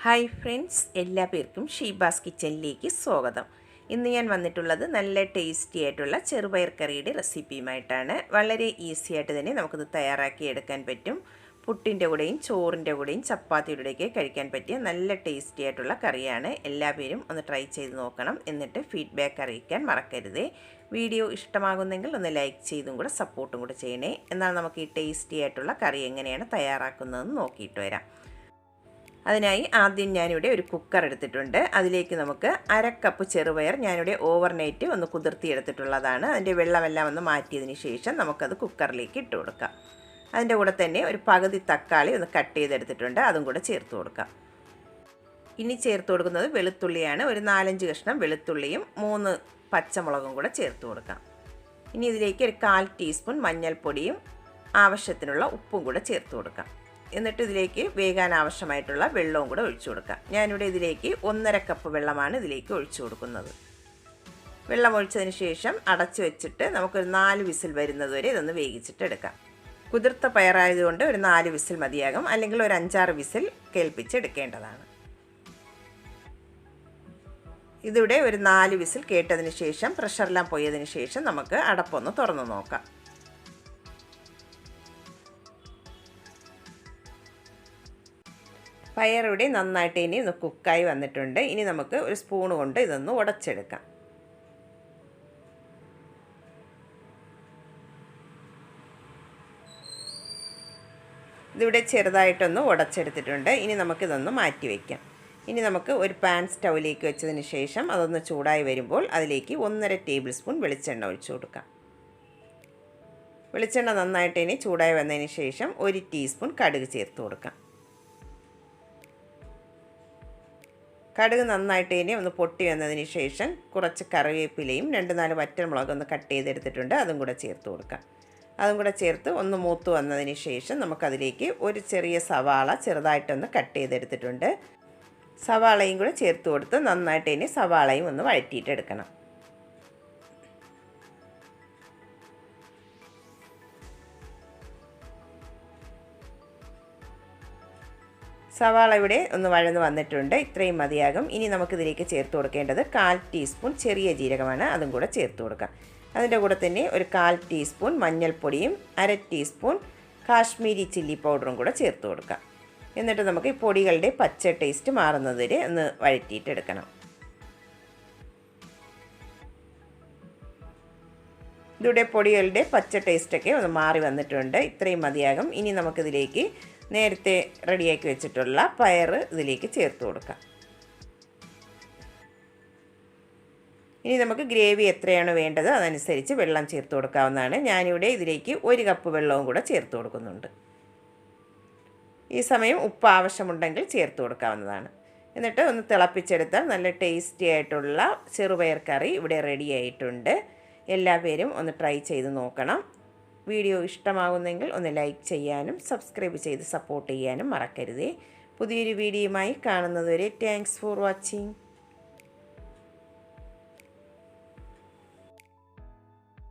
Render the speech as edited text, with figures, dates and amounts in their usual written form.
Hi friends, എല്ലാ പേർക്കും ഷീബാസ് കിച്ചണിലേക്ക് സ്വാഗതം. ഇന്ന് ഞാൻ വന്നിട്ടുള്ളത് നല്ല ടേസ്റ്റി ആയിട്ടുള്ള ചെറുപയർ കറിയുടെ റെസിപ്പിയുമായിട്ടാണ്. വളരെ ഈസി ആയിട്ട് തന്നെ നമുക്കിത് തയ്യാറാക്കി എടുക്കാൻ പറ്റും. പുട്ടിൻ്റെ കൂടെയും ചോറിൻ്റെ കൂടെയും ചപ്പാത്തിയുടെ കൂടെയൊക്കെ കഴിക്കാൻ പറ്റിയ നല്ല ടേസ്റ്റി ആയിട്ടുള്ള കറിയാണ്. എല്ലാ പേരും ഒന്ന് ട്രൈ ചെയ്ത് നോക്കണം. എന്നിട്ട് ഫീഡ്ബാക്ക് അറിയിക്കാൻ മറക്കരുത്. വീഡിയോ ഇഷ്ടമാകുന്നെങ്കിൽ ഒന്ന് ലൈക്ക് ചെയ്തും കൂടെ സപ്പോർട്ടും കൂടെ ചെയ്യണേ. എന്നാൽ നമുക്ക് ഈ ടേസ്റ്റി ആയിട്ടുള്ള കറി എങ്ങനെയാണ് തയ്യാറാക്കുന്നതെന്ന് നോക്കിയിട്ട് വരാം. അതിനായി ആദ്യം ഞാനിവിടെ ഒരു കുക്കർ എടുത്തിട്ടുണ്ട്. അതിലേക്ക് നമുക്ക് 1/2 കപ്പ് ചെറുപയർ ഞാനിവിടെ ഓവർനൈറ്റ് ഒന്ന് കുതിർത്തിയെടുത്തിട്ടുള്ളതാണ്. അതിൻ്റെ വെള്ളമെല്ലാം ഒന്ന് മാറ്റിയതിന് ശേഷം നമുക്കത് കുക്കറിലേക്ക് ഇട്ട് കൊടുക്കാം. അതിൻ്റെ കൂടെ തന്നെ ഒരു പകുതി തക്കാളി ഒന്ന് കട്ട് ചെയ്തെടുത്തിട്ടുണ്ട്, അതും കൂടെ ചേർത്ത് കൊടുക്കാം. ഇനി ചേർത്ത് കൊടുക്കുന്നത് വെളുത്തുള്ളിയാണ്. ഒരു 4-5 കഷ്ണം വെളുത്തുള്ളിയും 3 പച്ചമുളകും കൂടെ ചേർത്ത് കൊടുക്കാം. ഇനി ഇതിലേക്ക് ഒരു 1/4 ടീസ്പൂൺ മഞ്ഞൾപ്പൊടിയും ആവശ്യത്തിനുള്ള ഉപ്പും കൂടെ ചേർത്ത് കൊടുക്കാം. എന്നിട്ട് ഇതിലേക്ക് വേകാൻ ആവശ്യമായിട്ടുള്ള വെള്ളവും കൂടെ ഒഴിച്ചു കൊടുക്കാം. ഞാനിവിടെ ഇതിലേക്ക് 1/2 കപ്പ് വെള്ളമാണ് ഇതിലേക്ക് ഒഴിച്ചു കൊടുക്കുന്നത്. വെള്ളം ഒഴിച്ചതിന് ശേഷം അടച്ചു വെച്ചിട്ട് നമുക്കൊരു 4 വിസിൽ വരുന്നത് വരെ ഇതൊന്ന് വേവിച്ചിട്ട് എടുക്കാം. കുതിർത്ത പയറായതുകൊണ്ട് ഒരു 4 വിസിൽ മതിയാകും, അല്ലെങ്കിൽ ഒരു 5-6 വിസിൽ കേൾപ്പിച്ചെടുക്കേണ്ടതാണ്. ഇതിവിടെ ഒരു 4 വിസിൽ കേട്ടതിന് ശേഷം പ്രഷറെല്ലാം പോയതിന് ശേഷം നമുക്ക് അടപ്പൊന്ന് തുറന്ന് നോക്കാം. പയറിവിടെ നന്നായിട്ട് ഇനി ഒന്ന് കുക്കായി വന്നിട്ടുണ്ട്. ഇനി നമുക്ക് ഒരു സ്പൂൺ കൊണ്ട് ഇതൊന്ന് ഉടച്ചെടുക്കാം. ഇതിവിടെ ചെറുതായിട്ടൊന്ന് ഉടച്ചെടുത്തിട്ടുണ്ട്. ഇനി നമുക്കിതൊന്ന് മാറ്റി വയ്ക്കാം. ഇനി നമുക്ക് ഒരു പാൻ സ്റ്റൗവിലേക്ക് വെച്ചതിന് ശേഷം അതൊന്ന് ചൂടായി വരുമ്പോൾ അതിലേക്ക് 1.5 ടേബിൾ സ്പൂൺ വെളിച്ചെണ്ണ ഒഴിച്ചു കൊടുക്കാം. വെളിച്ചെണ്ണ നന്നായിട്ട് ഇനി ചൂടായി വന്നതിന് ശേഷം 1 ടീസ്പൂൺ കടുക് ചേർത്ത് കൊടുക്കാം. കടുക് നന്നായിട്ട് ഇനി ഒന്ന് പൊട്ടി വന്നതിന് ശേഷം കുറച്ച് കറിവേപ്പിലയും 2-4 വറ്റൽമുളകും ഒന്ന് കട്ട് ചെയ്തെടുത്തിട്ടുണ്ട്, അതും കൂടെ ചേർത്ത് കൊടുക്കാം. അതും കൂടെ ചേർത്ത് ഒന്ന് മൂത്ത് വന്നതിന് ശേഷം നമുക്കതിലേക്ക് ഒരു ചെറിയ സവാള ചെറുതായിട്ടൊന്ന് കട്ട് ചെയ്തെടുത്തിട്ടുണ്ട്, സവാളയും കൂടെ ചേർത്ത് കൊടുത്ത് നന്നായിട്ട് ഇനി സവാളയും ഒന്ന് വഴറ്റിയിട്ടെടുക്കണം. സവാള ഇവിടെ ഒന്ന് വഴന്ന് വന്നിട്ടുണ്ട്. ഇത്രയും മതിയാകും. ഇനി നമുക്കിതിലേക്ക് ചേർത്ത് കൊടുക്കേണ്ടത് 1/4 ടീസ്പൂൺ ചെറിയ ജീരകമാണ്, അതും കൂടെ ചേർത്ത് കൊടുക്കാം. അതിൻ്റെ കൂടെ തന്നെ ഒരു 1/4 ടീസ്പൂൺ മഞ്ഞൾപ്പൊടിയും 1/2 ടീസ്പൂൺ കാശ്മീരി ചില്ലി പൗഡറും കൂടെ ചേർത്ത് കൊടുക്കാം. എന്നിട്ട് നമുക്ക് ഈ പൊടികളുടെ പച്ച ടേസ്റ്റ് മാറുന്നത് വരെ ഒന്ന് വഴറ്റിയിട്ടെടുക്കണം. ഇതിവിടെ പൊടികളുടെ പച്ച ടേസ്റ്റൊക്കെ ഒന്ന് മാറി വന്നിട്ടുണ്ട്. ഇത്രയും മതിയാകും. ഇനി നമുക്കിതിലേക്ക് നേരത്തെ റെഡിയാക്കി വെച്ചിട്ടുള്ള പയർ ഇതിലേക്ക് ചേർത്ത് കൊടുക്കാം. ഇനി നമുക്ക് ഗ്രേവി എത്രയാണ് വേണ്ടത് അതനുസരിച്ച് വെള്ളം ചേർത്ത് കൊടുക്കാവുന്നതാണ്. ഞാനിവിടെ ഇതിലേക്ക് 1 കപ്പ് വെള്ളവും കൂടെ ചേർത്ത് കൊടുക്കുന്നുണ്ട്. ഈ സമയം ഉപ്പ് ആവശ്യമുണ്ടെങ്കിൽ ചേർത്ത് കൊടുക്കാവുന്നതാണ്. എന്നിട്ട് ഒന്ന് തിളപ്പിച്ചെടുത്താൽ നല്ല ടേസ്റ്റി ആയിട്ടുള്ള ചെറുപയർ കറി ഇവിടെ റെഡി ആയിട്ടുണ്ട്. എല്ലാ പേരും ഒന്ന് ട്രൈ ചെയ്ത് നോക്കണം. വീഡിയോ ഇഷ്ടമാകുന്നെങ്കിൽ ഒന്ന് ലൈക്ക് ചെയ്യാനും സബ്സ്ക്രൈബ് ചെയ്ത് സപ്പോർട്ട് ചെയ്യാനും മറക്കരുതേ. പുതിയൊരു വീഡിയോയുമായി കാണുന്നതുവരെ താങ്ക്സ് ഫോർ വാച്ചിങ്.